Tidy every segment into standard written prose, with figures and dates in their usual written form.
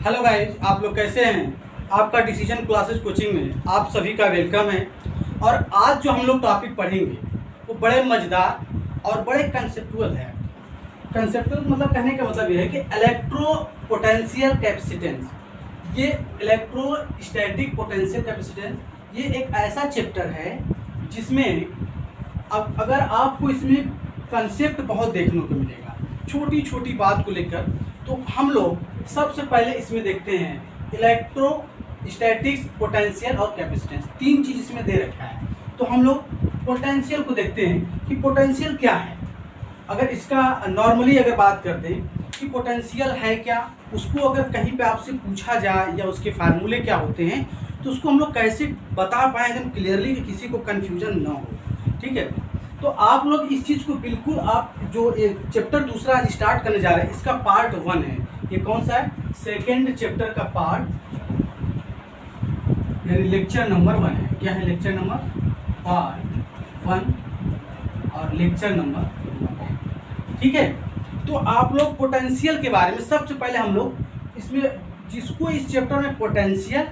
Hello guys, आप लोग कैसे हैं। आपका डिसीजन क्लासेस कोचिंग में आप सभी का वेलकम है। और आज जो हम लोग टॉपिक पढ़ेंगे वो बड़े मज़ेदार और बड़े कंसेप्चुअल है। कंसेप्चुअल मतलब कहने का मतलब ये है कि इलेक्ट्रो पोटेंशियल कैपेसिटेंस, ये इलेक्ट्रोस्टैटिक पोटेंशियल कैपेसिटेंस, ये एक ऐसा चैप्टर है जिसमें अब अगर आपको इसमें कंसेप्ट बहुत देखने को मिलेगा छोटी छोटी बात को लेकर। तो हम लोग सबसे पहले इसमें देखते हैं इलेक्ट्रोस्टैटिक्स, पोटेंशियल और कैपेसिटेंस, तीन चीज़ इसमें दे रखा है। तो हम लोग पोटेंशियल को देखते हैं कि पोटेंशियल क्या है। अगर इसका नॉर्मली अगर बात करते हैं कि पोटेंशियल है क्या, उसको अगर कहीं पे आपसे पूछा जाए या उसके फार्मूले क्या होते हैं तो उसको हम लोग कैसे बता पाएँ एकदम क्लियरली कि किसी को कन्फ्यूजन ना हो। ठीक है, तो आप लोग इस चीज़ को बिल्कुल, आप जो चैप्टर दूसरा आज स्टार्ट करने जा रहे हैं इसका पार्ट 1 है। ये कौन सा है? सेकेंड चैप्टर का पार्ट, यानी लेक्चर नंबर 1 है। क्या है लेक्चर नंबर? पार्ट 1 और लेक्चर नंबर 1। ठीक है, तो आप लोग पोटेंशियल के बारे में सबसे पहले हम लोग इसमें, जिसको इस चैप्टर में पोटेंशियल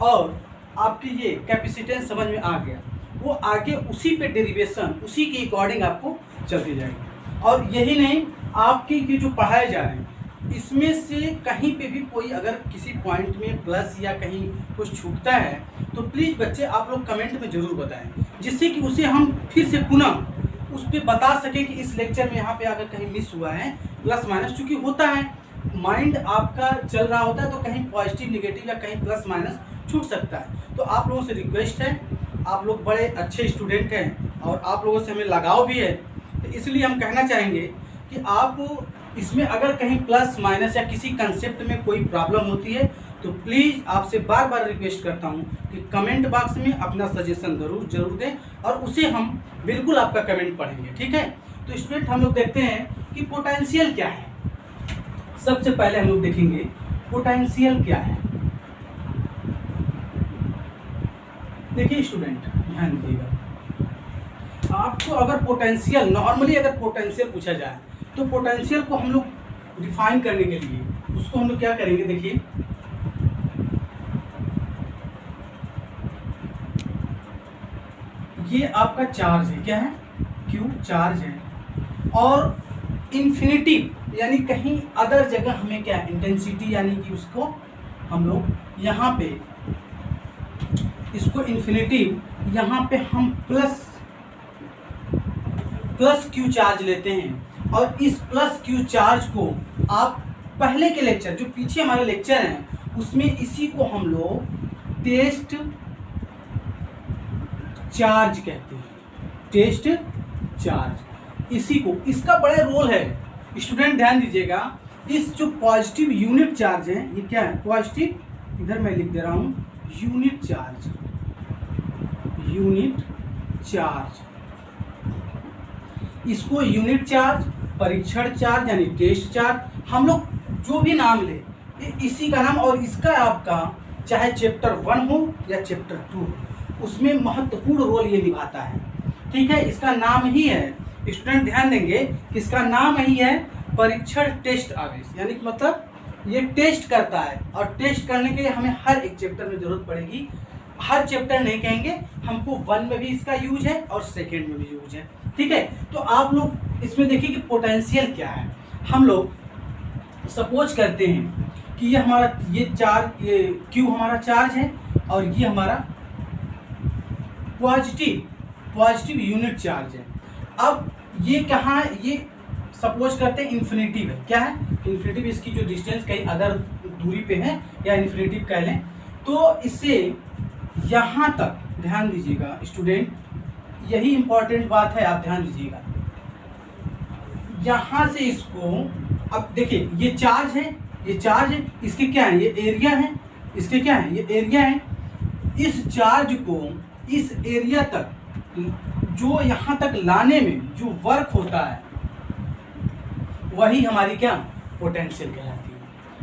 और आपकी ये कैपेसिटेंस समझ में आ गया, वो आगे उसी पे डेरिवेशन, उसी के अकॉर्डिंग आपको चलती जाएगी। और यही नहीं, आपकी की जो पढ़ाए जा रहे हैं इसमें से कहीं पे भी कोई अगर किसी पॉइंट में प्लस या कहीं कुछ छूटता है तो प्लीज़ बच्चे आप लोग कमेंट में ज़रूर बताएं, जिससे कि उसे हम फिर से पुनः उस पर बता सकें कि इस लेक्चर में यहाँ पे अगर कहीं मिस हुआ है प्लस माइनस, चूँकि होता है माइंड आपका चल रहा होता है तो कहीं पॉजिटिव निगेटिव या कहीं प्लस माइनस छूट सकता है। तो आप लोगों से रिक्वेस्ट है, आप लोग बड़े अच्छे स्टूडेंट हैं और आप लोगों से हमें लगाव भी है, तो इसलिए हम कहना चाहेंगे कि आप इसमें अगर कहीं प्लस माइनस या किसी कंसेप्ट में कोई प्रॉब्लम होती है तो प्लीज़ आपसे बार बार रिक्वेस्ट करता हूं कि कमेंट बॉक्स में अपना सजेशन ज़रूर दें और उसे हम बिल्कुल आपका कमेंट पढ़ेंगे। ठीक है, तो स्टूडेंट हम लोग देखते हैं कि पोटेंशियल क्या है। सबसे पहले हम लोग देखेंगे पोटेंशियल क्या है। देखिए स्टूडेंट, ध्यान दीजिएगा, आपको अगर पोटेंशियल, नॉर्मली अगर पोटेंशियल पूछा जाए तो पोटेंशियल को हम लोग डिफाइन करने के लिए उसको हम लोग क्या करेंगे, देखिए ये आपका चार्ज है। क्या है? क्यू चार्ज है। और इन्फिनिटिव यानी कहीं अदर जगह हमें क्या है, इंटेंसिटी, यानी कि उसको हम लोग यहाँ पे इसको इन्फिनिटिव, यहाँ पे हम प्लस क्यू चार्ज लेते हैं। और इस प्लस क्यू चार्ज को आप पहले के लेक्चर, जो पीछे हमारे लेक्चर हैं उसमें इसी को हम लोग टेस्ट चार्ज कहते हैं। टेस्ट चार्ज, इसी को, इसका बड़ा रोल है स्टूडेंट, ध्यान दीजिएगा। इस जो पॉजिटिव यूनिट चार्ज है, ये क्या है? पॉजिटिव, इधर मैं लिख दे रहा हूँ यूनिट चार्ज, यूनिट चार्ज, इसको यूनिट चार्ज, परीक्षण चार्ज यानी टेस्ट चार्ज, हम लोग जो भी नाम ले इसी का नाम। और इसका आपका चाहे चैप्टर 1 हो या चैप्टर 2 हो, उसमें महत्वपूर्ण रोल ये निभाता है। ठीक है, इसका नाम ही है, स्टूडेंट ध्यान देंगे कि इसका नाम ही है परीक्षण टेस्ट आवेश, यानी कि मतलब ये टेस्ट करता है। और टेस्ट करने के लिए हमें हर एक चैप्टर में जरूरत पड़ेगी। हर चैप्टर नहीं कहेंगे, हमको 1 में भी इसका यूज है और सेकेंड में भी यूज है। ठीक है, तो आप लोग इसमें देखिए कि पोटेंशियल क्या है। हम लोग सपोज करते हैं कि ये हमारा, ये चार्ज, ये क्यू हमारा चार्ज है और ये हमारा पॉजिटिव यूनिट चार्ज है। अब ये कहाँ है? ये सपोज करते हैं इन्फिनिटिव है। क्या है? इन्फिनिटिव, इसकी जो डिस्टेंस कहीं अदर दूरी पे है या इन्फिनिटिव कह लें, तो इससे यहाँ तक ध्यान दीजिएगा स्टूडेंट, यही इंपॉर्टेंट बात है, आप ध्यान दीजिएगा। यहाँ से इसको, अब देखिए ये चार्ज है, ये चार्ज है, इसके क्या है? ये एरिया है, इसके क्या है? ये एरिया है। इस चार्ज को इस एरिया तक, जो यहाँ तक लाने में जो वर्क होता है वही हमारी क्या? पोटेंशियल कहलाती है।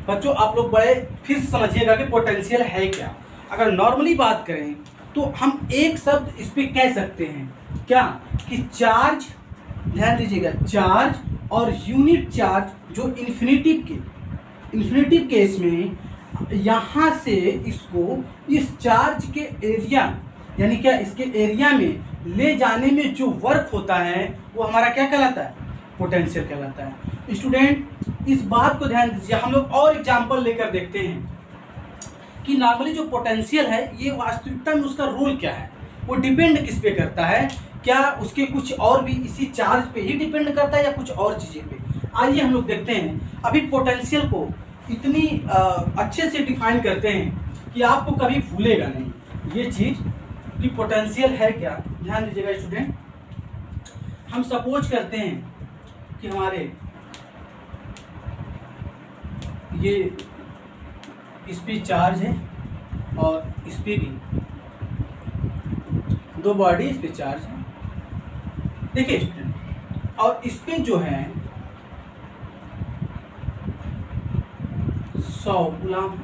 बच्चों आप लोग बड़े फिर समझिएगा कि पोटेंशियल है क्या। अगर नॉर्मली बात करें तो हम एक शब्द इस पर कह सकते हैं, क्या? कि चार्ज, ध्यान दीजिएगा, चार्ज और यूनिट चार्ज जो इन्फिनिटिव केस में यहाँ से इसको इस चार्ज के एरिया यानी क्या इसके एरिया में ले जाने में जो वर्क होता है वो हमारा क्या कहलाता है, पोटेंशियल कहलाता है। स्टूडेंट इस बात को ध्यान दीजिए, हम लोग और एग्जांपल लेकर देखते हैं कि नॉर्मली जो पोटेंशियल है ये वास्तविकता में उसका रोल क्या है, वो डिपेंड किस पे करता है, क्या उसके कुछ और भी इसी चार्ज पे ही डिपेंड करता है या कुछ और चीज़ें पे। आइए हम लोग देखते हैं। अभी पोटेंशियल को इतनी अच्छे से डिफाइन करते हैं कि आपको कभी भूलेगा नहीं ये चीज़ कि पोटेंशियल है क्या। ध्यान दीजिएगा स्टूडेंट, हम सपोज करते हैं कि हमारे ये इस पे चार्ज है और इस पे भी दो बॉडी इस पे चार्ज है। देखिए स्टूडेंट, और इस पे जो है 100 गुलाम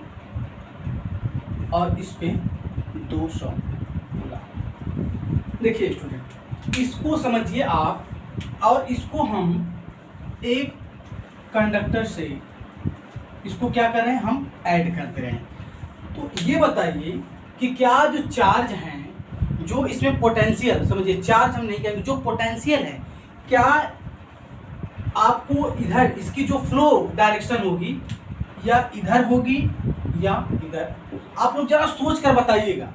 और इस पे 200 गुलाम। देखिए स्टूडेंट, इसको समझिए आप, और इसको हम एक कंडक्टर से इसको क्या कर रहे हैं, हम ऐड करते हैं। तो ये बताइए कि क्या जो चार्ज हैं, जो इसमें पोटेंशियल, समझिए चार्ज हम नहीं कहेंगे, जो पोटेंशियल है, क्या आपको इधर इसकी जो फ्लो डायरेक्शन होगी या इधर होगी या इधर, आप लोग जरा सोच कर बताइएगा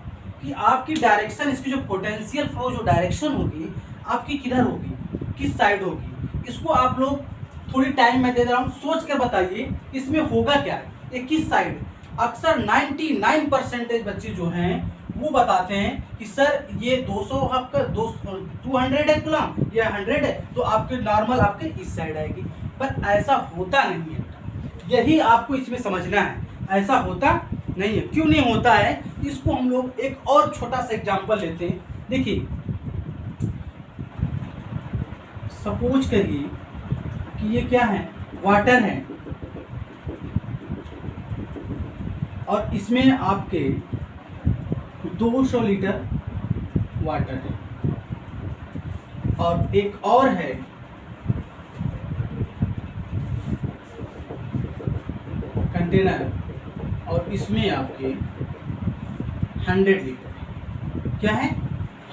कि आपकी डायरेक्शन, इसकी जो पोटेंशियल फ्लो जो डायरेक्शन होगी आपकी किधर होगी, किस साइड होगी। इसको आप लोग थोड़ी टाइम में दे रहा हूँ, सोच कर बताइए इसमें होगा क्या है, ये किस साइड। अक्सर 99% बच्चे जो हैं वो बताते हैं कि सर ये 200 आपका 200 है गुलाम, या 100 है तो आपके नॉर्मल आपके इस साइड आएगी। पर ऐसा होता नहीं है, यही आपको इसमें समझना है, ऐसा होता नहीं है। क्यों नहीं होता है, इसको हम लोग एक और छोटा सा एग्जांपल लेते हैं। देखिए सपोज करिए कि ये क्या है, वाटर है, और इसमें आपके 200 लीटर वाटर है, और एक और है कंटेनर, और इसमें आपके 100 लीटर है। क्या है,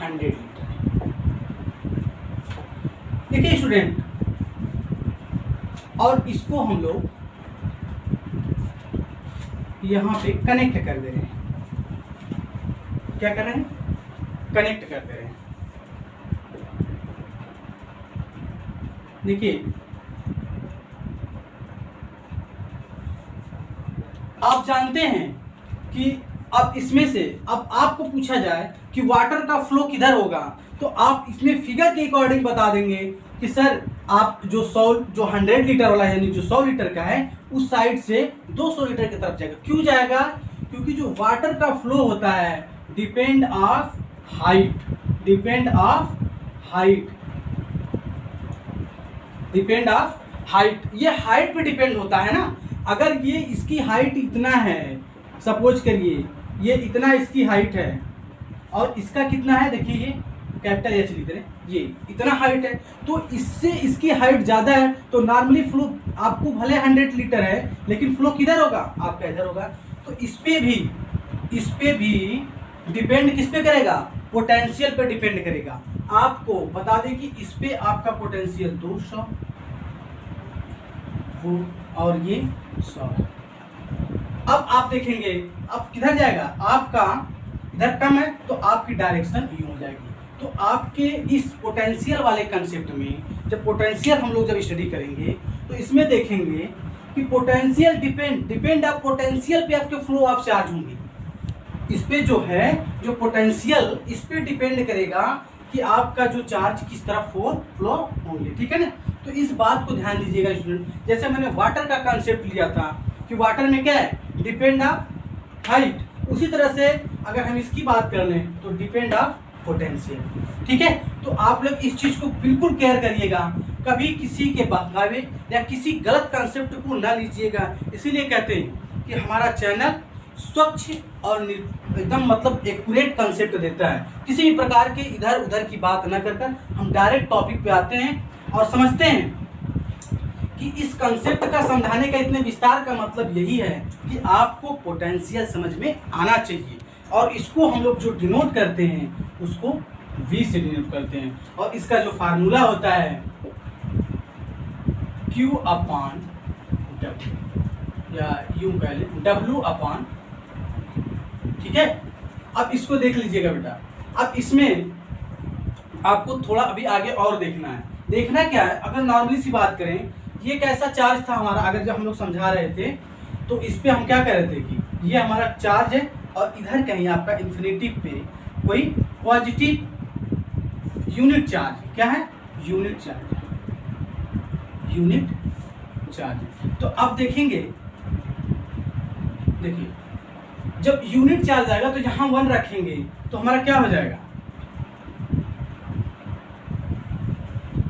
100 लीटर। देखिए स्टूडेंट, और इसको हम लोग यहाँ पे कनेक्ट कर दे रहे हैं। क्या कर रहे हैं, कनेक्ट कर दे रहे हैं। देखिए आप जानते हैं कि अब इसमें से अब आपको पूछा जाए कि वाटर का फ्लो किधर होगा, तो आप इसमें फिगर के अकॉर्डिंग बता देंगे कि सर आप जो 100 लीटर वाला है, यानी जो 100 लीटर का है, उस साइड से 200 लीटर की तरफ जाएगा। क्यों जाएगा, क्योंकि जो वाटर का फ्लो होता है depend of height, depend of height, depend of height. ये हाइट पे डिपेंड होता है ना। अगर ये इसकी हाइट इतना है, सपोज करिए ये इतना इसकी हाइट है, और इसका कितना है, देखिए ये कैपिटल एच लिख रहे हैं, ये इतना हाइट है, तो इससे इसकी हाइट ज़्यादा है, तो नॉर्मली फ्लो आपको भले 100 लीटर है, लेकिन फ्लो किधर होगा, आपका इधर होगा। तो इस पे भी डिपेंड किस पे करेगा, पोटेंशियल पे डिपेंड करेगा। आपको बता दें कि इस पे आपका पोटेंशियल 200 वो, और ये 100। अब आप देखेंगे अब किधर जाएगा, आपका इधर कम है तो आपकी डायरेक्शन ये हो जाएगी। तो आपके इस पोटेंशियल वाले कंसेप्ट में, जब पोटेंशियल हम लोग जब स्टडी करेंगे तो इसमें देखेंगे कि पोटेंशियल डिपेंड आप पोटेंशियल पे आपके फ्लो ऑफ चार्ज होंगे। इस पे जो है, जो पोटेंशियल इस पे डिपेंड करेगा कि आपका जो चार्ज किस तरफ फ्लो होंगे, ठीक है ना। तो इस बात को ध्यान दीजिएगा स्टूडेंट। जैसे मैंने वाटर का कंसेप्ट लिया था कि वाटर में क्या है, डिपेंड ऑफ हाइट, उसी तरह से अगर हम इसकी बात कर लें तो डिपेंड ऑफ पोटेंशियल, ठीक है। तो आप लोग इस चीज़ को बिल्कुल केयर करिएगा, कभी किसी के बहकावे या किसी गलत कंसेप्ट को ना लीजिएगा। इसीलिए कहते हैं कि हमारा चैनल स्वच्छ और एकदम मतलब एक्यूरेट कंसेप्ट देता है। किसी भी प्रकार के इधर उधर की बात न कर हम डायरेक्ट टॉपिक पे आते हैं और समझते हैं कि इस कंसेप्ट का समझाने का इतने विस्तार का मतलब यही है कि आपको पोटेंशियल समझ में आना चाहिए, और इसको हम लोग जो डिनोट करते हैं उसको V से डिनोट करते हैं, और इसका जो फार्मूला होता है Q अपॉन W, या यूं कह लें W अपॉन, ठीक है। अब इसको देख लीजिएगा बेटा। अब इसमें आपको थोड़ा अभी आगे और देखना है। देखना क्या है, अगर नॉर्मली सी बात करें, ये कैसा चार्ज था हमारा, अगर जब हम लोग समझा रहे थे तो इस पे हम क्या कर रहे थे कि ये हमारा चार्ज है, और इधर कहीं आपका इन्फिनिटी पे कोई पॉजिटिव यूनिट चार्ज, क्या है, यूनिट चार्ज, यूनिट चार्ज। तो अब देखेंगे, देखिए जब यूनिट चार्ज आएगा तो यहाँ 1 रखेंगे तो हमारा क्या हो जाएगा,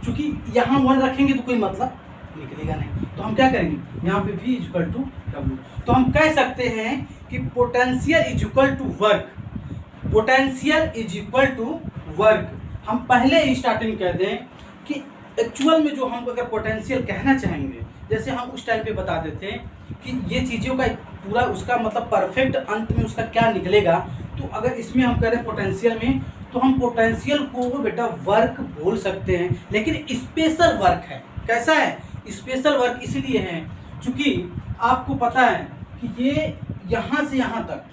चूंकि यहाँ 1 रखेंगे तो कोई मतलब निकलेगा नहीं, तो हम क्या करेंगे, यहाँ पे V इक्वल टू W। तो हम कह सकते हैं कि potential is equal to work, potential is equal to work. हम पहले ही स्टार्टिंग कह दें कि एक्चुअल में जो हम अगर पोटेंशियल कहना चाहेंगे, जैसे हम उस टाइम पे बता देते हैं कि ये चीज़ों का पूरा उसका मतलब परफेक्ट अंत में उसका क्या निकलेगा, तो अगर इसमें हम कह रहे हैं पोटेंशियल में, तो हम पोटेंशियल को बेटा वर्क बोल सकते हैं, लेकिन स्पेशल वर्क है। कैसा है, स्पेशल वर्क इसलिए है क्योंकि आपको पता है कि ये यहाँ से यहाँ तक,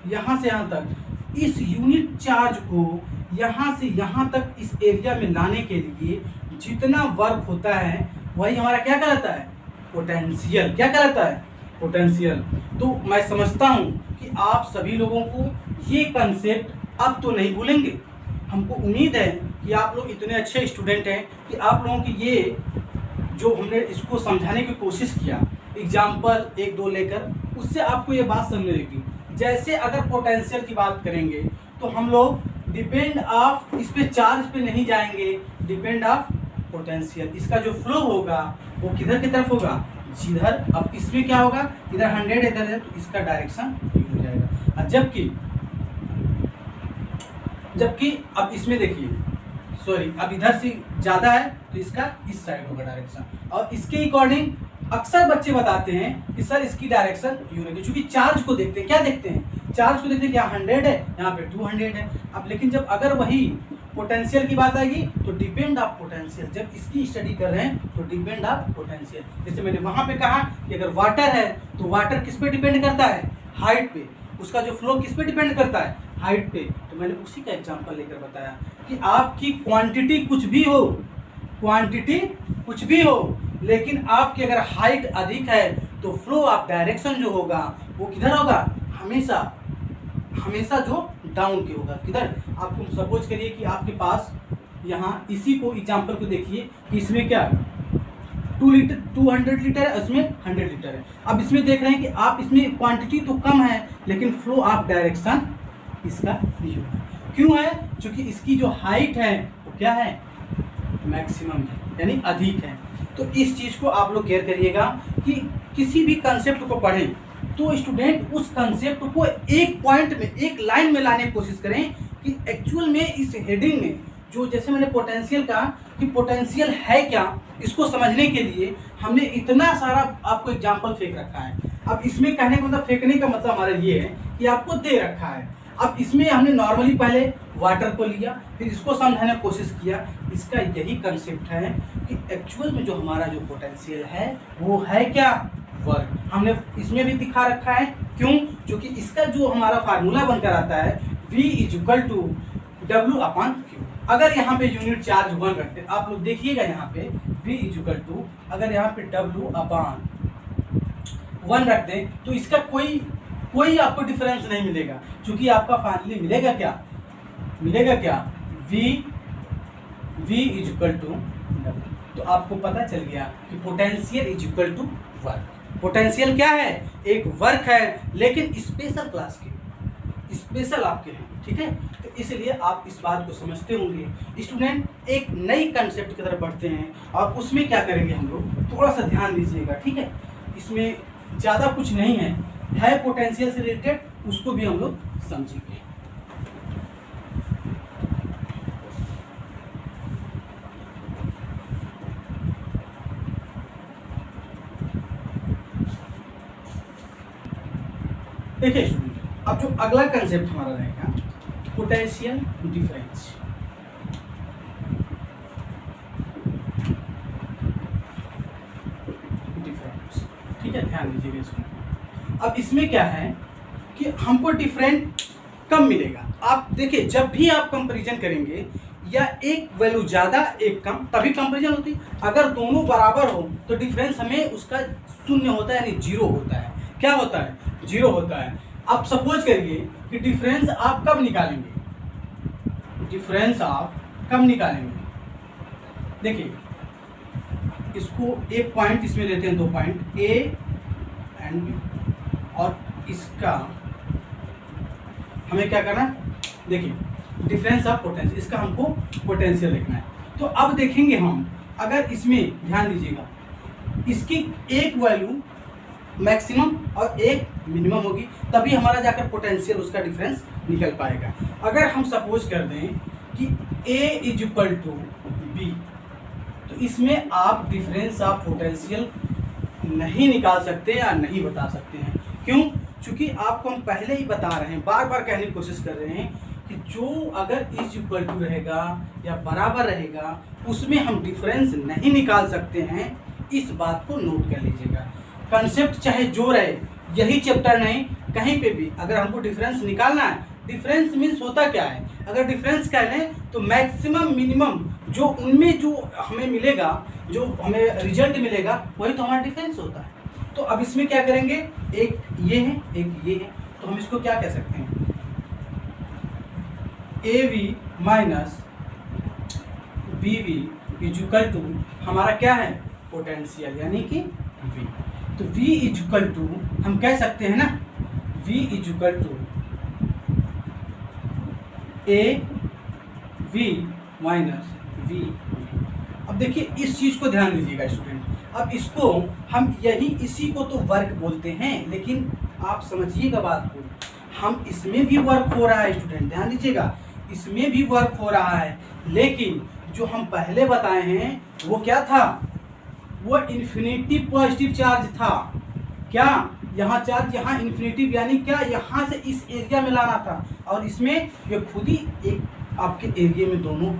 यहाँ से यहाँ तक इस यूनिट चार्ज को यहाँ से यहाँ तक इस एरिया में लाने के लिए जितना वर्क होता है वही हमारा क्या कहलाता है, पोटेंशियल। क्या कहलाता है, पोटेंशियल। तो मैं समझता हूँ कि आप सभी लोगों को ये कंसेप्ट अब तो नहीं भूलेंगे। हमको उम्मीद है कि आप लोग इतने अच्छे स्टूडेंट हैं कि आप लोगों की ये जो हमने इसको समझाने की कोशिश किया, एग्जाम्पल 1-2 लेकर, उससे आपको ये बात समझ आएगी। जैसे अगर पोटेंशियल की बात करेंगे तो हम लोग डिपेंड ऑफ इस पे चार्ज पे नहीं जाएंगे, डिपेंड ऑफ पोटेंशियल। इसका जो फ्लो होगा वो किधर की तरफ होगा, जिधर, अब इसमें क्या होगा, इधर 100 इधर है तो इसका डायरेक्शन हो जाएगा। और जबकि अब इसमें देखिए, सॉरी अब इधर से ज़्यादा है तो इसका इस साइड होगा डायरेक्शन, और इसके अकॉर्डिंग अक्सर बच्चे बताते हैं कि सर इसकी डायरेक्शन यूं रहेगी, क्योंकि चार्ज को देखते हैं। क्या देखते हैं, चार्ज को देखते हैं कि यहाँ 100 है, यहाँ पे 200 है। अब लेकिन जब अगर वही पोटेंशियल की बात आएगी तो डिपेंड ऑफ पोटेंशियल, जब इसकी स्टडी कर रहे हैं तो डिपेंड ऑफ पोटेंशियल। जैसे मैंने वहाँ पे कहा कि अगर वाटर है तो वाटर किस पे डिपेंड करता है, हाइट पे। उसका जो फ्लो किस पे डिपेंड करता है, हाइट पे। तो मैंने उसी का एग्जांपल लेकर बताया कि आपकी क्वांटिटी कुछ भी हो, क्वांटिटी कुछ भी हो, लेकिन आपकी अगर हाइट अधिक है तो फ्लो ऑफ डायरेक्शन जो होगा वो किधर होगा, हमेशा हमेशा जो डाउन के होगा। किधर, आपको सपोज करिए कि आपके पास यहाँ इसी को एग्जांपल को देखिए कि इसमें क्या 200 लीटर है, इसमें 100 लीटर है। अब इसमें देख रहे हैं कि आप इसमें क्वांटिटी तो कम है लेकिन फ्लो ऑफ डायरेक्शन इसका नहीं होगा। क्यों है, क्योंकि इसकी जो हाइट है वो क्या है, मैक्सिमम है, यानी अधिक है। तो इस चीज़ को आप लोग केयर करिएगा कि किसी भी कंसेप्ट को पढ़ें तो स्टूडेंट उस कंसेप्ट को एक पॉइंट में, एक लाइन में लाने की कोशिश करें कि एक्चुअल में इस हेडिंग में जो, जैसे मैंने पोटेंशियल कहा कि पोटेंशियल है क्या, इसको समझने के लिए हमने इतना सारा आपको एग्जाम्पल फेंक रखा है। अब इसमें कहने का मतलब, फेंकने का मतलब हमारा ये है कि आपको दे रखा है। अब इसमें हमने नॉर्मली पहले वाटर को लिया, फिर इसको समझाने की कोशिश किया। इसका यही कंसेप्ट है कि एक्चुअल में जो हमारा जो पोटेंशियल है वो है क्या, वर्क। हमने इसमें भी दिखा रखा है, क्यों, क्योंकि इसका जो हमारा फार्मूला बनकर आता है V is equal to W upon Q। अगर यहाँ पे यूनिट चार्ज 1 रखते हैं, आप लोग देखिएगा यहाँ पे V इज इक्वल टू, अगर यहाँ पे W अपॉन 1 रखते हैं तो इसका कोई आपको डिफरेंस नहीं मिलेगा, क्योंकि आपका फाइनली मिलेगा क्या, V is equal to W। तो आपको पता चल गया कि potential is equal to work. Potential क्या है, एक वर्क है, लेकिन स्पेशल क्लास के, स्पेशल आपके हैं, ठीक है। तो इसलिए आप इस बात को समझते होंगे। स्टूडेंट एक नई कंसेप्ट की तरफ बढ़ते हैं और उसमें क्या करेंगे हम लोग, थोड़ा सा ध्यान दीजिएगा, ठीक है। इसमें ज़्यादा कुछ नहीं है पोटेंशियल से रिलेटेड, उसको भी हम लोग समझेंगे। देखिए स्टूडेंट, अब जो अगला कंसेप्ट हमारा रहेगा पोटेंशियल डिफरेंस। ठीक है, ध्यान दीजिएगा इसमें। अब इसमें क्या है कि हमको डिफरेंट कब मिलेगा। आप देखिए, जब भी आप कंपैरिजन करेंगे या एक वैल्यू ज़्यादा एक कम, तभी कंपैरिजन होती है। अगर दोनों बराबर हो तो डिफरेंस हमें उसका शून्य होता है, यानी जीरो होता है। क्या होता है? जीरो होता है। आप सपोज करिए कि डिफरेंस आप कब निकालेंगे, डिफरेंस आप कब निकालेंगे। देखिए, इसको एक पॉइंट इसमें लेते हैं, 2 पॉइंट ए एंड बी, और इसका हमें क्या करना है, देखिए डिफरेंस ऑफ पोटेंशियल, इसका हमको पोटेंशियल लिखना है। तो अब देखेंगे हम, अगर इसमें ध्यान दीजिएगा, इसकी एक वैल्यू मैक्सिमम और एक मिनिमम होगी, तभी हमारा जाकर पोटेंशियल उसका डिफरेंस निकल पाएगा। अगर हम सपोज कर दें कि A is equal to B, तो इसमें आप डिफरेंस ऑफ पोटेंशियल नहीं निकाल सकते या नहीं बता सकते हैं। क्यों? क्योंकि आपको हम पहले ही बता रहे हैं, बार बार कहने की कोशिश कर रहे हैं कि जो अगर इज इक्वल टू रहेगा या बराबर रहेगा, उसमें हम डिफरेंस नहीं निकाल सकते हैं। इस बात को नोट कर लीजिएगा। कंसेप्ट चाहे जो रहे, यही चैप्टर नहीं, कहीं पे भी अगर हमको डिफरेंस निकालना है, डिफरेंस मीन्स होता क्या है, अगर डिफरेंस कह लें तो मैक्सिमम मिनिमम जो उनमें जो हमें मिलेगा, जो हमें रिजल्ट मिलेगा, वही तो हमारा डिफरेंस होता है। तो अब इसमें क्या करेंगे, एक ये है एक ये है, तो हम इसको क्या कह सकते हैं, A V minus B V is equal to हमारा क्या है, पोटेंशियल, यानी कि V। तो V इजुकल टू हम कह सकते हैं ना, V is equal to A V minus V. अब देखिए इस चीज़ को ध्यान दीजिएगा स्टूडेंट। अब इसको हम इसी को तो वर्क बोलते हैं, लेकिन आप समझिएगा बात को, हम इसमें भी वर्क हो रहा है स्टूडेंट, ध्यान दीजिएगा, इसमें भी वर्क हो रहा है, लेकिन जो हम पहले बताए हैं वो क्या था, वो इन्फिनिटी पॉजिटिव चार्ज था। क्या यहाँ चार्ज, यहाँ इन्फिनिटिव, यानी क्या यहाँ से इस एरिया में लाना था, और इसमें ये खुद ही एक आपके एरिया में दोनों,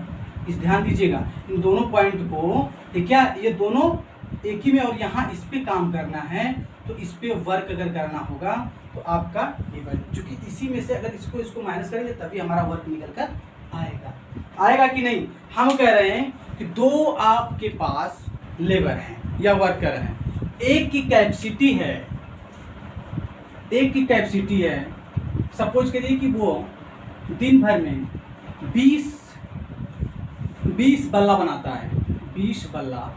इस ध्यान दीजिएगा, इन दोनों पॉइंट को क्या, ये दोनों एक ही में, और यहाँ इस पे काम करना है, तो इस पे वर्क अगर करना होगा तो आपका ये वैल्यू, चूंकि इसी में से अगर इसको माइनस करेंगे तभी हमारा वर्क निकल कर आएगा कि नहीं। हम कह रहे हैं कि दो आपके पास लेबर हैं या वर्कर हैं, एक की कैपेसिटी है, सपोज करिए कि वो दिन भर में 20 बल्ला बनाता है, 20 बल्ला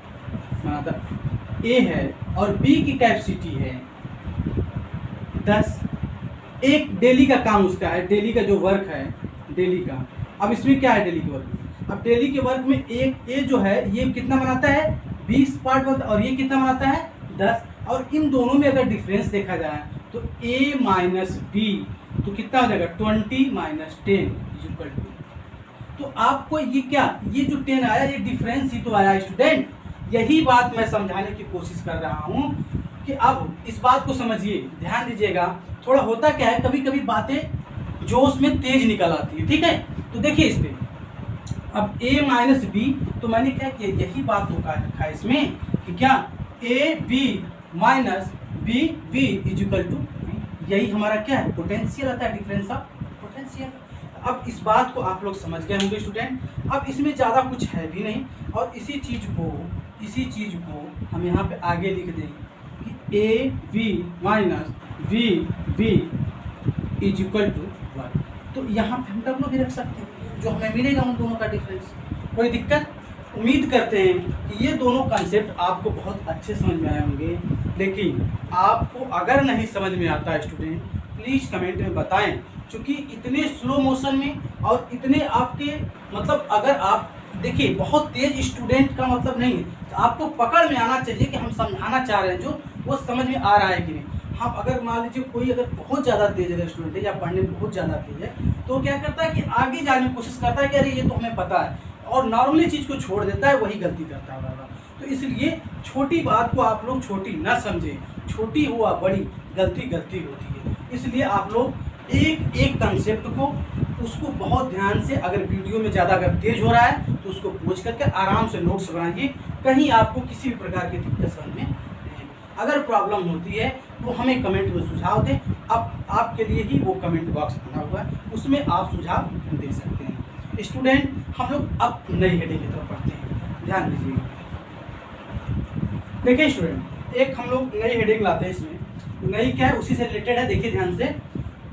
बनाता ए है, और बी की कैपेसिटी है 10। एक डेली का काम उसका है, डेली का जो वर्क है डेली का। अब इसमें क्या है डेली के वर्क में, अब डेली के वर्क में एक ए जो है ये कितना बनाता है, 20 पार्ट बनता है, और ये कितना बनाता है 10। और इन दोनों में अगर डिफरेंस देखा जाए तो ए माइनस बी तो कितना हो जाएगा, 20 माइनस 10 इक्वल टू। तो आपको ये क्या, ये जो 10 आया ये डिफरेंस ही तो आया स्टूडेंट। यही बात मैं समझाने की कोशिश कर रहा हूँ कि अब इस बात को समझिए, ध्यान दीजिएगा। थोड़ा होता क्या है, कभी कभी बातें जो उसमें तेज निकल आती है, ठीक है। तो देखिए इस पे अब a माइनस बी, तो मैंने क्या किया, यही बात तो कहा रखा है इसमें कि क्या A B minus B B is equal to B, यही हमारा क्या है, पोटेंशियल आता है, डिफरेंस ऑफ पोटेंशियल। अब इस बात को आप लोग समझ गए होंगे स्टूडेंट। अब इसमें ज़्यादा कुछ है भी नहीं, और इसी चीज़ को हम यहाँ पे आगे लिख देंगे कि A V minus V V is equal to 1। तो यहाँ पे हम डब्ल्यू भी रख सकते हैं, जो हमें मिलेगा उन दोनों का डिफरेंस। कोई दिक्कत? उम्मीद करते हैं कि ये दोनों कॉन्सेप्ट आपको बहुत अच्छे समझ में आए होंगे। लेकिन आपको अगर नहीं समझ में आता है स्टूडेंट, प्लीज़ कमेंट में बताएं, क्योंकि इतने स्लो मोशन में और इतने आपके मतलब, अगर आप देखिए बहुत तेज स्टूडेंट का मतलब नहीं है, तो आपको पकड़ में आना चाहिए कि हम समझाना चाह रहे हैं जो वो समझ में आ रहा है कि नहीं। हम अगर मान लीजिए कोई अगर बहुत ज़्यादा तेज अगर स्टूडेंट है या पढ़ने में बहुत ज़्यादा तेज है, तो क्या करता है कि आगे जाने की कोशिश करता है कि अरे ये तो हमें पता है, और नॉर्मली चीज़ को छोड़ देता है, वही गलती करता है बाबा। तो इसलिए छोटी बात को आप लोग छोटी ना समझें, छोटी हुआ बड़ी गलती होती है। इसलिए आप लोग एक एक कंसेप्ट को उसको बहुत ध्यान से, अगर वीडियो में ज़्यादा अगर तेज हो रहा है तो उसको पूछ करके आराम से नोट्स बनाइए, कहीं आपको किसी भी प्रकार की दिक्कत समझ में नहीं आएगी। अगर प्रॉब्लम होती है तो हमें कमेंट में सुझाव दें। अब आपके लिए ही वो कमेंट बॉक्स बना हुआ है, उसमें आप सुझाव दे सकते हैं। स्टूडेंट, हम लोग अब नई हेडिंग की तरफ बढ़ते हैं, ध्यान दीजिएगा। देखिए स्टूडेंट, एक हम लोग नई हेडिंग लाते हैं, इसमें नई क्या है उसी से रिलेटेड है, देखिए ध्यान से,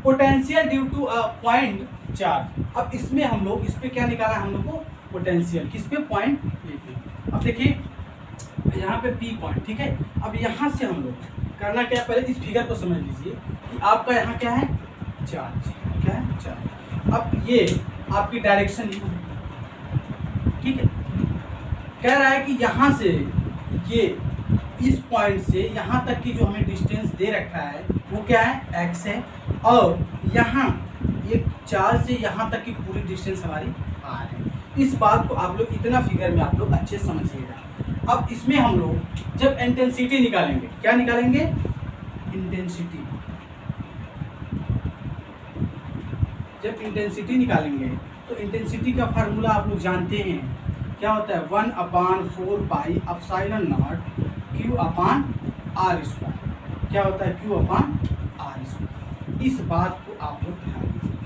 potential due to a point charge. अब इसमें हम लोग इस पे क्या निकाला है हम लोग को, पोटेंशियल, किस पे, पॉइंट पी पे। अब देखिए यहाँ पे पी पॉइंट, ठीक है। अब यहाँ से हम लोग करना क्या है, पहले इस फिगर को समझ लीजिए कि आपका यहाँ क्या है, चार्ज, क्या है, चार्ज। अब ये आपकी डायरेक्शन, ठीक है, कह रहा है कि यहाँ से ये इस पॉइंट से यहाँ तक की जो हमें डिस्टेंस दे रखा है वो क्या है, x है, और यहाँ ये 4 से यहाँ तक की पूरी डिस्टेंस हमारी r है। इस बात को आप लोग इतना फिगर में आप लोग अच्छे समझिएगा। अब इसमें हम लोग जब इंटेंसिटी निकालेंगे, क्या निकालेंगे, इंटेंसिटी, जब इंटेंसिटी निकालेंगे तो इंटेंसिटी का फार्मूला आप लोग जानते हैं, क्या होता है, 1/4 पाई एप्सिलॉन नॉट Q अपान R स्क्वायर। क्या होता है, Q अपान R स्क्वायर। इस बात को आप लोग ध्यान दीजिए,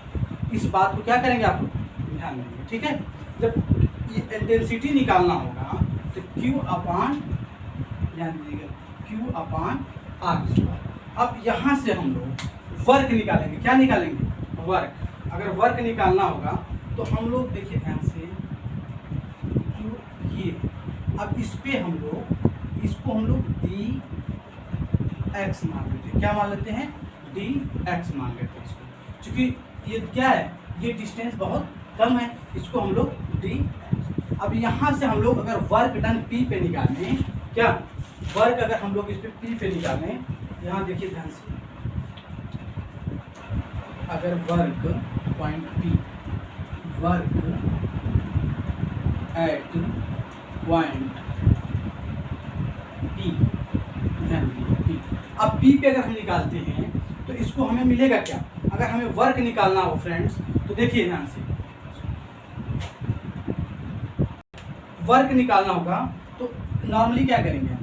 इस बात को क्या करेंगे आप लोग ध्यान देंगे, ठीक है। जब इंटेंसिटी निकालना होगा तो Q अपान, ध्यान दीजिएगा, Q अपान R स्क्वायर। अब यहाँ से हम लोग वर्क निकालेंगे, क्या निकालेंगे, वर्क। अगर वर्क निकालना होगा तो हम लोग देखिए ध्यान से, ये, अब इस पे हम लोग, इसको हम लोग dx मान लेते हैं, क्या मान लेते हैं, dx मान लेते हैं इसको, क्योंकि ये क्या है, ये डिस्टेंस बहुत कम है, इसको हम लोग dx। अब यहाँ से हम लोग अगर वर्क डन p पे निकालें, क्या वर्क अगर हम लोग इस पे p पे निकालें, यहाँ देखिए ध्यान से, अगर work point p, work at point P, P। अब P पे अगर हम निकालते हैं तो इसको हमें मिलेगा क्या, अगर हमें वर्क निकालना हो फ्रेंड्स तो देखिए ध्यान से, वर्क निकालना होगा तो नॉर्मली क्या करेंगे,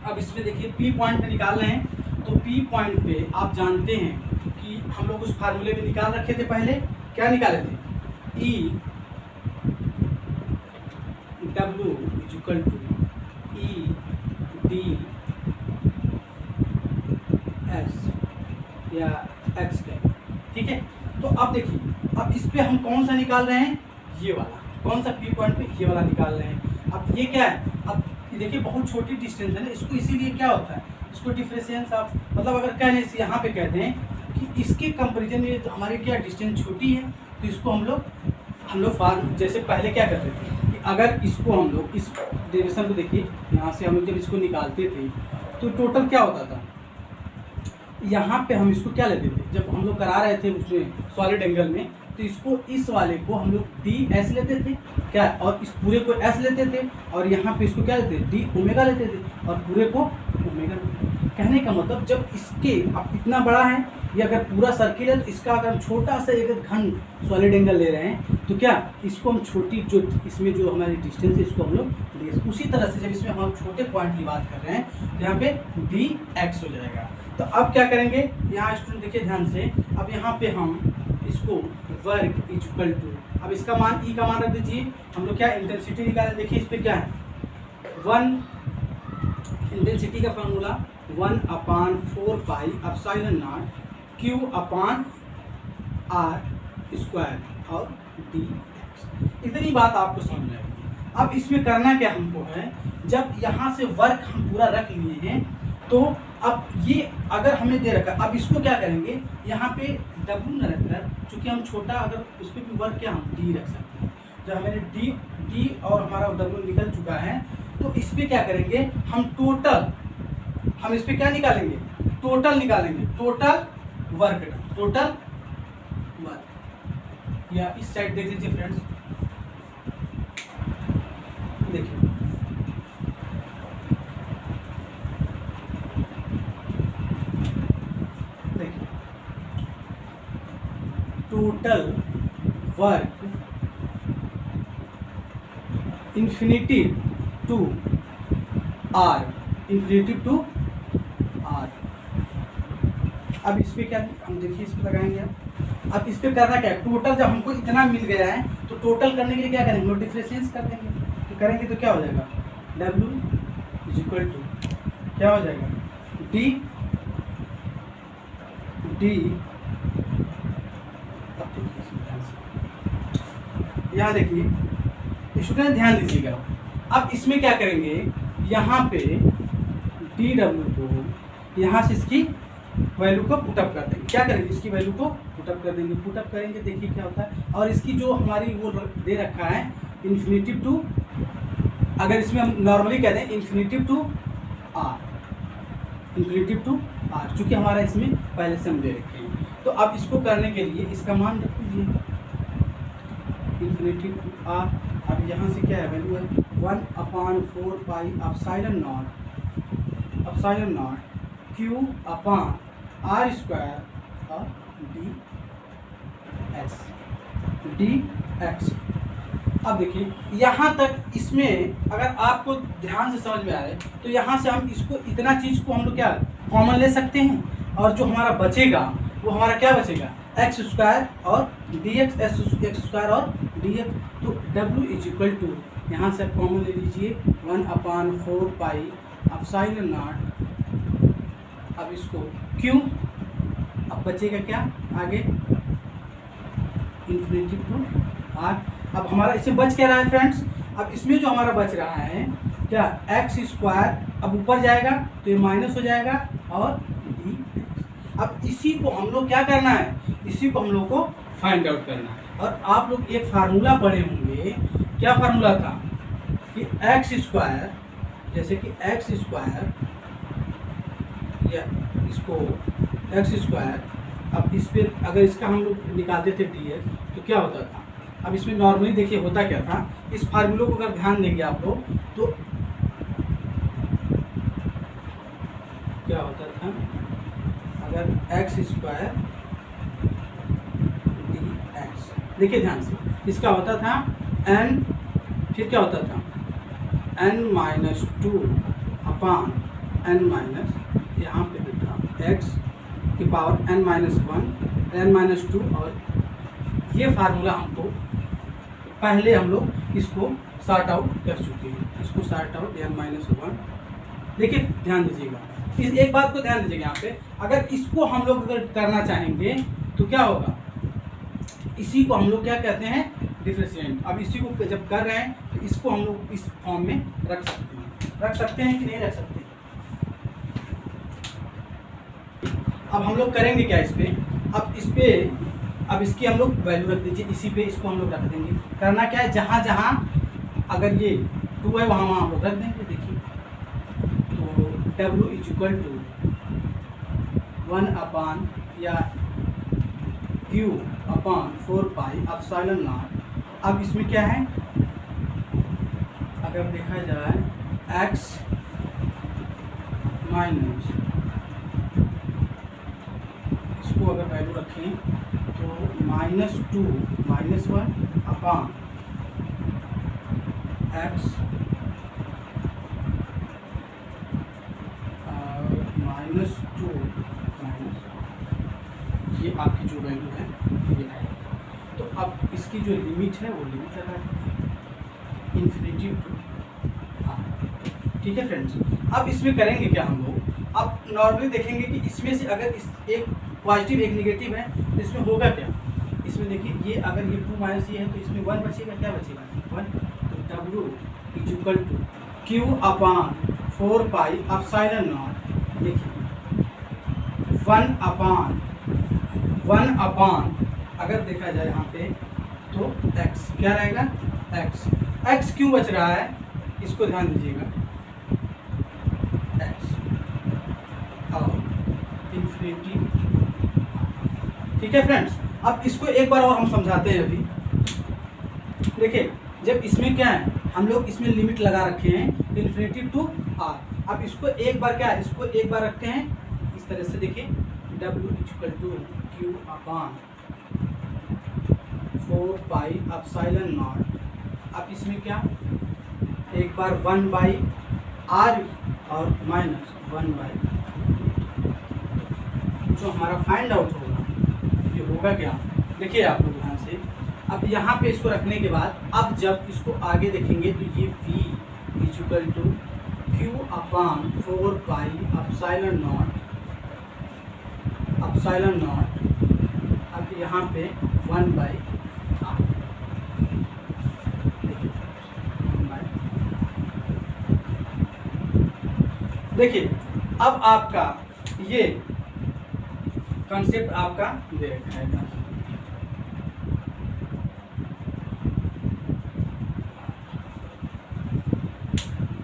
अब इसमें देखिए P पॉइंट पे निकाल रहे हैं तो P पॉइंट पे आप जानते हैं कि हम लोग उस फार्मूले में निकाल रखे थे, पहले क्या निकाले थे, E W equal to E D S या X के, ठीक है। तो अब देखिए, अब इस पे हम कौन सा निकाल रहे हैं, ये वाला, कौन सा P पॉइंट पे, ये वाला निकाल रहे हैं। अब ये क्या है, अब ये देखिए बहुत छोटी डिस्टेंस है ना, इसको इसीलिए क्या होता है, इसको डिफरेंशिएशन ऑफ, मतलब अगर कहने से यहाँ पे कहते हैं कि इसके कंपेरिजन में तो हमारी क्या डिस्टेंस छोटी है, तो इसको हम लोग फार्म, जैसे पहले क्या करते थे कि अगर इसको हम लोग इस डेरिवेशन को देखिए, यहाँ से हम लोग जब इसको निकालते थे तो टोटल क्या होता था, यहाँ पे हम इसको क्या लेते थे, जब हम लोग करा रहे थे उसमें सॉलिड एंगल में, तो इसको, इस वाले को हम लोग ds लेते थे क्या, और इस पूरे को s लेते थे, और यहाँ पे इसको क्या लेते थे, d ओमेगा लेते थे, और पूरे को ओमेगा लेते थे। कहने का मतलब जब इसके अब इतना बड़ा है, ये अगर पूरा सर्किल है तो इसका अगर हम छोटा सा एक घन सॉलिड एंगल ले रहे हैं तो क्या, इसको हम छोटी, जो इसमें जो हमारी डिस्टेंस है इसको हम लोग ds, उसी तरह से जब इसमें हम छोटे पॉइंट की बात कर रहे हैं तो यहाँ पे dx हो जाएगा। तो अब क्या करेंगे, यहाँ स्टूडेंट देखिए ध्यान से, अब यहाँ पे हम इसको वर्क इक्वल टू, अब इसका मान ई का मान रख दीजिए, हम लोग क्या इंटेंसिटी निकालें, देखिए इस पे क्या है, 1 इंटेंसिटी का formula 1/4 pi epsilon naught Q अपान R स्क्वायर और dx। इतनी बात आपको समझ में आएगी। अब इसमें करना क्या हमको है, जब यहाँ से वर्क हम पूरा रख लिए हैं तो अब ये अगर हमें दे रखा, अब इसको क्या करेंगे, यहाँ पे W न रखकर, चूँकि हम छोटा, अगर उस पर भी वर्क क्या हम D रख सकते हैं, जब हमारे D और हमारा W निकल चुका है तो इस पर क्या करेंगे, हम टोटल, हम इस पर क्या निकालेंगे, टोटल निकालेंगे, total work done, total work. या इस साइड देख लीजिए फ्रेंड्स, देखिए देखिए total work infinity to R, infinity to R. अब इस पे क्या हम देखिए, इस पे लगाएंगे। अब इस पे करना क्या है, टोटल जब हमको इतना मिल गया है तो टोटल करने के लिए क्या करेंगे, डिफरेंशिएट कर देंगे। तो करेंगे तो क्या हो जाएगा, W इज इक्वल टू क्या हो जाएगा, D यहाँ देखिए स्टूडेंट ध्यान दीजिएगा। अब इसमें क्या करेंगे, यहाँ पे DW को यहाँ से इसकी वैल्यू को पुटअप कर देंगे। क्या करेंगे, इसकी वैल्यू को पुटअप कर देंगे। पुटअप करेंगे, देखिए क्या होता है। और इसकी जो हमारी वो दे रखा है इन्फिनिटी टू, अगर इसमें हम नॉर्मली कह दें infinity to R, infinity to R, चूँकि हमारा इसमें पहले से हम दे रखे हैं। तो अब इसको करने के लिए इसका मान रख दीजिए इन्फिनिटी टू आर। अब यहाँ से क्या है, वैल्यू है 1/4 pi epsilon naught Q upon R square और dx। अब देखिए यहाँ तक, इसमें अगर आपको ध्यान से समझ में आ रहा है तो यहाँ से हम इसको इतना चीज़ को हम लोग क्या कॉमन ले सकते हैं, और जो हमारा बचेगा वो हमारा क्या बचेगा, एक्स स्क्वायर और dx, एक्स स्क्वायर और dx। तो W इज इक्वल टू यहाँ से कॉमन ले लीजिए 1/4 पाई एप्सिलॉन नॉट। अब इसको क्यों, अब बचेगा क्या आगे, इन्फिनिटी टू आर। अब हमारा इसमें बच क्या रहा है फ्रेंड्स, अब इसमें जो हमारा बच रहा है क्या, एक्स स्क्वायर, अब ऊपर जाएगा तो ये माइनस हो जाएगा और डी। अब इसी को हम लोग क्या करना है, इसी को हम लोग को फाइंड आउट करना है। और आप लोग एक फार्मूला पढ़े होंगे, क्या फार्मूला था कि एक्स स्क्वायर, जैसे कि एक्स स्क्वायर या इसको एक्स स्क्वायर, अब इस पर अगर इसका हम लोग निकालते थे dx तो क्या होता था। अब इसमें नॉर्मली देखिए होता क्या था, इस फार्मूले को अगर ध्यान देंगे आप लोग तो क्या होता था, अगर एक्स स्क्वायर dx, देखिए ध्यान से, इसका होता था n, फिर क्या होता था n-2 अपान n-, यहाँ पे देखा x की पावर n-1 n-2, और ये फार्मूला हमको पहले हम लोग इसको सॉर्ट आउट कर चुके हैं। इसको सॉर्ट आउट n-1, देखिए ध्यान दीजिएगा, इस एक बात को ध्यान दीजिएगा यहाँ पे, अगर इसको हम लोग अगर करना चाहेंगे तो क्या होगा, इसी को हम लोग क्या कहते हैं, डिफरेंशिएट। अब इसी को जब कर रहे हैं तो इसको हम लोग इस फॉर्म में रख सकते हैं कि नहीं रख सकते। अब हम लोग करेंगे क्या इस पे, अब इस पे, अब इसकी हम लोग वैल्यू रख दीजिए, इसी पे इसको हम लोग रख देंगे। करना क्या है, जहाँ जहाँ अगर ये 2 है वहाँ वहाँ हम लोग रख देंगे। देखिए तो W इज इक्वल टू 1 अपान या Q upon 4 pi epsilon naught. अब इसमें क्या है, अगर देखा जाए x माइनस, इसको अगर वैल्यू रखें तो -2 -1 अपान x -2 ये आपकी जो वैल्यू है ये है। तो अब इसकी जो लिमिट है वो लिमिट लगा देंगे इन्फिनिटी टू आर। ठीक है फ्रेंड्स, अब इसमें करेंगे क्या हम लोग, अब नॉर्मली देखेंगे कि इसमें से अगर इस एक पॉजिटिव एक निगेटिव है तो इसमें होगा क्या, इसमें देखिए ये अगर ये 2 माइनस ये है तो इसमें 1 बचेगा, क्या बचेगा 1। तो W is equal to Q upon 4 pi epsilon naught, देखिए 1 अपान अगर देखा जाए यहाँ पे तो x क्या रहेगा, x क्यों बच रहा है, इसको ध्यान दीजिएगा, x और इन्फिनिटी। ठीक है फ्रेंड्स, अब इसको एक बार और हम समझाते हैं। अभी देखिए जब इसमें क्या है, हम लोग इसमें लिमिट लगा रखे हैं इन्फिनिटी टू आर। अब इसको एक बार क्या है, इसको एक बार रखते हैं इस तरह से, देखिए W equal to Q upon 4 pi epsilon naught. अब इसमें क्या, एक बार 1 बाई आर और माइनस 1 बाई, जो हमारा फाइंड आउट होगा ये होगा क्या, देखिए आप लोग ध्यान से। अब यहाँ पे इसको रखने के बाद अब जब इसको आगे देखेंगे तो ये v equal to Q upon 4 pi epsilon naught, अब यहाँ पे 1 बाई आर। देखिए अब आपका ये कॉन्सेप्ट आपका दे रखा है।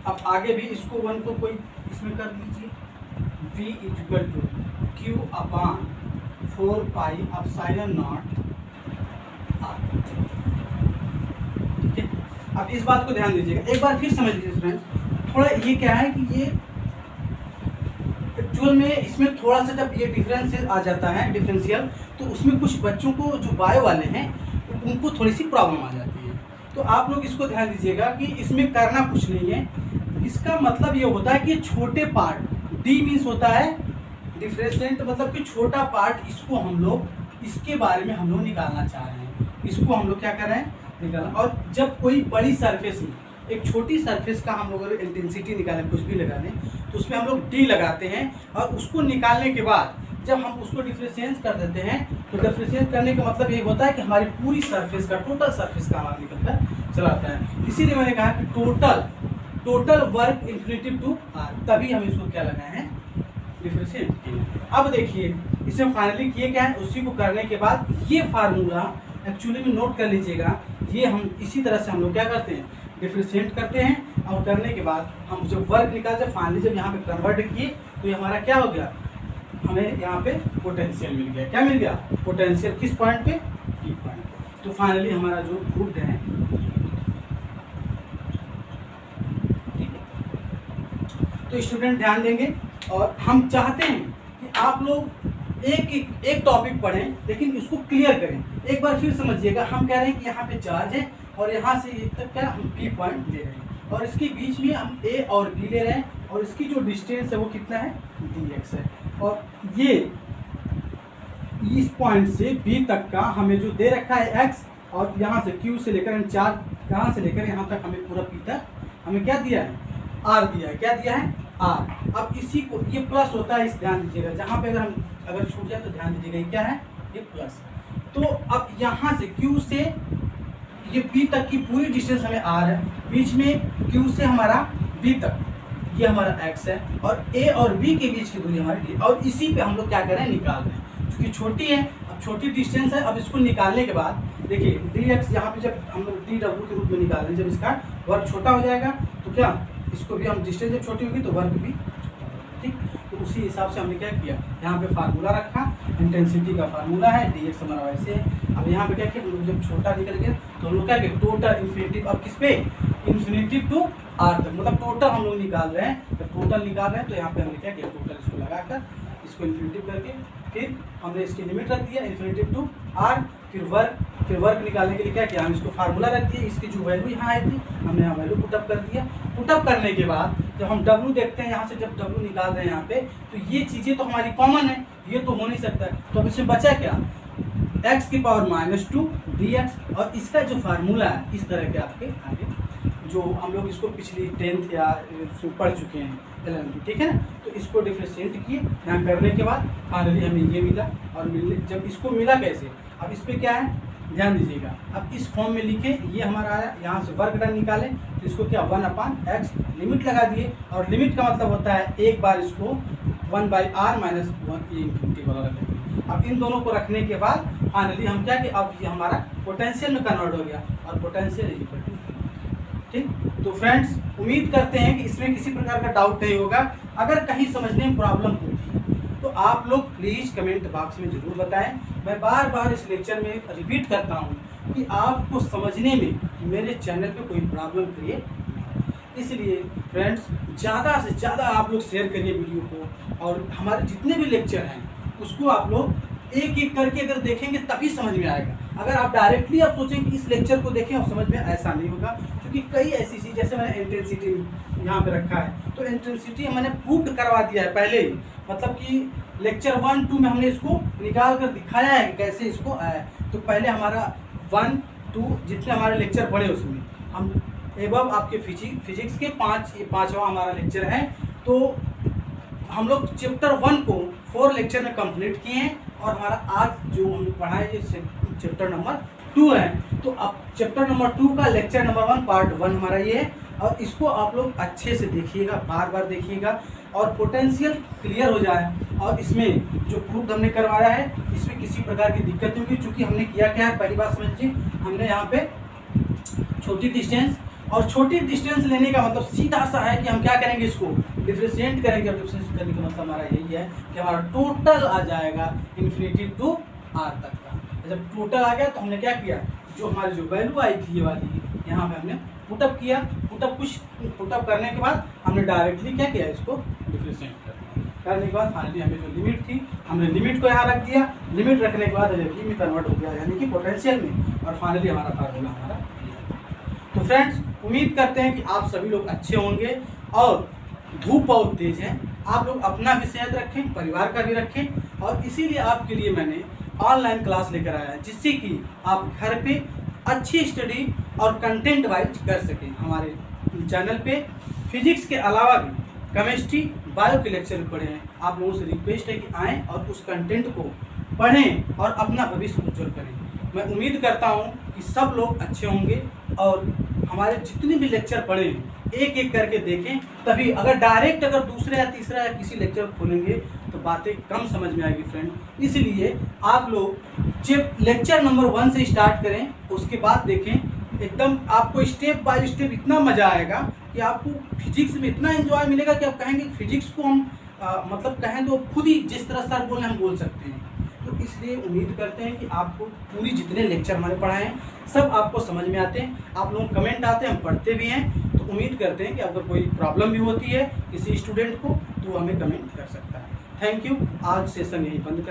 अब आगे भी इसको 1 को कोई इसमें कर लीजिए, v equal to Q upon 4 pi epsilon naught R. ठीक है, अब इस बात को ध्यान दीजिएगा, एक बार फिर समझ लीजिए फ्रेंड्स। थोड़ा ये क्या है कि ये एक्चुअल में इसमें थोड़ा सा जब ये डिफरेंस आ जाता है डिफरेंशियल, तो उसमें कुछ बच्चों को जो बायो वाले हैं उनको थोड़ी सी प्रॉब्लम आ जाती है। तो आप लोग इसको ध्यान दीजिएगा कि इसमें करना कुछ नहीं है। इसका मतलब ये होता है कि छोटे पार्ट, डी मीन्स होता है डिफरेंशिएंट, मतलब कि छोटा पार्ट, इसको हम लोग इसके बारे में हम लोग निकालना चाह रहे हैं, इसको हम लोग क्या कर रहे हैं निकालना। और जब कोई बड़ी सरफेस में एक छोटी सरफेस का हम लोग अगर इंटेंसिटी निकालें, कुछ भी लगा दें, तो उसमें हम लोग डी लगाते हैं और उसको निकालने के बाद जब हम उसको डिफरेंशिएट कर देते हैं, तो डिफरेंशिएट करने का मतलब ये होता है कि हमारी पूरी सरफेस का, टोटल सरफेस का हमारा निकल कर चला आता है। इसीलिए मैंने कहा कि total work infinity to R, तभी हम इसको क्या लगाए हैं डिफरेंशिएट किए। अब देखिए इसमें फाइनली किए क्या है, उसी को करने के बाद ये फार्मूला एक्चुअली में नोट कर लीजिएगा। ये हम इसी तरह से हम लोग क्या करते हैं डिफरेंशिएट करते हैं, और करने के बाद हम जब वर्क निकालते हैं, फाइनली जब यहाँ पे कन्वर्ट किए तो ये हमारा क्या हो गया, हमें यहाँ पे पोटेंशियल मिल गया। क्या मिल गया, पोटेंशियल किस पॉइंट पे, ई पॉइंट। तो फाइनली हमारा जो प्रूव्ड है, ठीक है। तो स्टूडेंट ध्यान देंगे, और हम चाहते हैं कि आप लोग एक टॉपिक पढ़ें लेकिन इसको क्लियर करें। एक बार फिर समझिएगा, हम कह रहे हैं कि यहाँ पे चार्ज है और यहाँ से ये तक क्या हम पी पॉइंट ले रहे हैं, और इसके बीच में हम ए और बी ले रहे हैं, और इसकी जो डिस्टेंस है वो कितना है dx है। और ये इस पॉइंट से बी तक का हमें जो दे रखा है x, और यहाँ से q से लेकर हम चार्ज कहाँ से लेकर यहाँ तक हमें पूरा p तक हमें क्या दिया है, r दिया है। क्या दिया है, r। अब इसी को ये प्लस होता है, इस ध्यान दीजिएगा, जहाँ पे अगर छूट जाए तो ध्यान दीजिएगा ये क्या है, ये प्लस। तो अब यहाँ से q से ये p तक की पूरी डिस्टेंस हमें r है, बीच में q से हमारा b तक ये हमारा x है, और a और b के बीच की दूरी हमारी d, और इसी पे हम लोग क्या कर रहे हैं निकाल रहे हैं, क्योंकि छोटी है, अब छोटी डिस्टेंस है। अब इसको निकालने के बाद देखिए dx यहाँ पे जब हम लोग dw के रूप में निकाल रहे हैं, जब इसका वर्ग छोटा हो जाएगा तो क्या इसको भी हम, डिस्टेंस जब छोटी होगी तो वर्ग भी छोटा होगा। ठीक, तो उसी हिसाब से हमने क्या किया, यहाँ पे फार्मूला रखा, इंटेंसिटी का फार्मूला है, dx हमारा वैसे है। अब यहाँ पे क्या किया, हम लोग जब छोटा निकल गया तो हम लोग क्या किया, टोटल इन्फिनिटिव, अब किस पे, इन्फिनिटिव टू आर तक, मतलब टोटल हम लोग निकाल रहे हैं। जब टोटल निकाल रहे हैं तो यहाँ पे हमने क्या किया, टोटल इसको लगाकर इसको इन्फिनिटिव करके फिर हमने इसकी लिमिट रख दिया इन्फिनिटिव टू आर। फिर वर्क निकालने के लिए क्या किया, हम इसको फार्मूला रख दिए, इसकी जो वैल्यू यहाँ आई थी हमने यहाँ वैल्यू पुटअप कर दिया। पुटअप करने के बाद जब हम W देखते हैं, यहाँ से जब W निकाल रहे हैं यहाँ पे, तो ये चीज़ें तो हमारी कॉमन है, ये तो हो नहीं सकता है। तो अब इसमें बचा क्या, x की पावर -2 dx, और इसका जो फार्मूला है इस तरह के आपके आगे, जो हम लोग इसको पिछली 10th या पढ़ चुके हैं 11th, ठीक है ना। तो इसको डिफरेंशिएट किए, यहाँ करने के बाद फाइनली हमें ये मिला। और जब इसको मिला कैसे, अब इस पर क्या है ध्यान दीजिएगा, अब इस फॉर्म में लिखे, ये हमारा आया, यहाँ से वर्क डन निकाले तो इसको क्या 1/x लिमिट लगा दिए, और लिमिट का मतलब होता है एक बार इसको 1/r - 1 ये इन्फिनिटी वाला रखें। अब इन दोनों को रखने के बाद फाइनली हम क्या कि अब ये हमारा पोटेंशियल में कन्वर्ट हो गया, और पोटेंशियल इक्वल टू, ठीक। तो फ्रेंड्स उम्मीद करते हैं कि इसमें किसी प्रकार का डाउट नहीं होगा। अगर कहीं समझने में प्रॉब्लम होगी तो आप लोग प्लीज़ कमेंट बॉक्स में ज़रूर बताएं। मैं बार बार इस लेक्चर में रिपीट करता हूं कि आपको समझने में मेरे चैनल पे कोई प्रॉब्लम क्रिएट नहीं, इसलिए फ्रेंड्स ज़्यादा से ज़्यादा आप लोग शेयर करिए वीडियो को, और हमारे जितने भी लेक्चर हैं उसको आप लोग एक एक करके अगर देखेंगे तभी समझ में आएगा। अगर आप डायरेक्टली आप सोचें कि इस लेक्चर को देखें और समझ में, ऐसा नहीं होगा, क्योंकि कई ऐसी चीज़, जैसे मैंने इंटेंसिटी यहाँ पे रखा है, तो इंटेंसिटी मैंने प्रूव करवा दिया है पहले ही, मतलब कि लेक्चर 1, 2 में हमने इसको निकाल कर दिखाया है कि कैसे इसको आया। तो पहले हमारा 1, 2 जितने हमारे लेक्चर पढ़े उसमें हम एवं आपके फिजिक्स के 5वां हमारा लेक्चर है। तो हम लोग चैप्टर 1 को 4 लेक्चर में कंप्लीट किए हैं, और हमारा आज जो हम पढ़ा है ये चैप्टर नंबर 2 है। तो अब चैप्टर नंबर 2 का लेक्चर नंबर 1 पार्ट 1 हमारा ये है, और इसको आप लोग अच्छे से देखिएगा, बार बार देखिएगा, और पोटेंशियल क्लियर हो जाए। और इसमें जो प्रूफ हमने करवाया है इसमें किसी प्रकार की दिक्कत नहीं होगी, क्योंकि हमने किया क्या है, पहली बात समझिए, हमने यहाँ पे छोटी डिस्टेंस, और छोटी डिस्टेंस लेने का मतलब सीधा सा है कि हम क्या करेंगे, इसको डिफरेंशिएट करेंगे। और डिफरेंशिएट करने का मतलब हमारा यही है कि हमारा टोटल आ जाएगा इन्फिनिटी टू आर तक का। जब टोटल आ गया तो हमने क्या किया, जो हमारी जो वैल्यू आई थी ये वाली, यहाँ पे हमने पुटअप किया। पुटअप करने के बाद हमने डायरेक्टली क्या किया, इसको डिफरेंशिएट करने के बाद फाइनली हमें जो लिमिट थी, हमने लिमिट को यहाँ रख दिया। लिमिट रखने के बाद एनर्जी में कन्वर्ट हो गया, यानी कि पोटेंशियल में, और फाइनली हमारा फार्मूला हमारा। तो फ्रेंड्स, उम्मीद करते हैं कि आप सभी लोग अच्छे होंगे, और धूप बहुत तेज है, आप लोग अपना भी सेहत रखें, परिवार का भी रखें, और इसीलिए आपके लिए मैंने ऑनलाइन क्लास लेकर आया है, जिससे कि आप घर पे अच्छी स्टडी और कंटेंट वाइज कर सकें। हमारे चैनल पे फिजिक्स के अलावा भी केमिस्ट्री, बायो के लेक्चर पढ़े हैं। आप लोगों से रिक्वेस्ट है कि आएँ और उस कंटेंट को पढ़ें और अपना भविष्य उज्जवल करें। मैं उम्मीद करता हूं कि सब लोग अच्छे होंगे, और हमारे जितने भी लेक्चर पढ़े हैं एक एक करके देखें, तभी अगर डायरेक्ट अगर दूसरे या तीसरा या किसी लेक्चर खोलेंगे तो बातें कम समझ में आएगी फ्रेंड। इसलिए आप लोग लेक्चर नंबर 1 से स्टार्ट करें, उसके बाद देखें, एकदम आपको स्टेप बाय स्टेप इतना मज़ा आएगा कि आपको फिजिक्स में इतना एंजॉय मिलेगा कि आप कहेंगे फिजिक्स को हम मतलब कहें तो खुद ही जिस तरह सर बोले हम बोल सकते हैं। तो इसलिए उम्मीद करते हैं कि आपको पूरी जितने लेक्चर हमारे पढ़ाए हैं सब आपको समझ में आते हैं। आप लोग कमेंट आते हैं, हम पढ़ते भी हैं। तो उम्मीद करते हैं कि अगर कोई प्रॉब्लम भी होती है किसी स्टूडेंट को तो हमें कमेंट कर सकता है। Thank you. आज सेशन यही बंद कर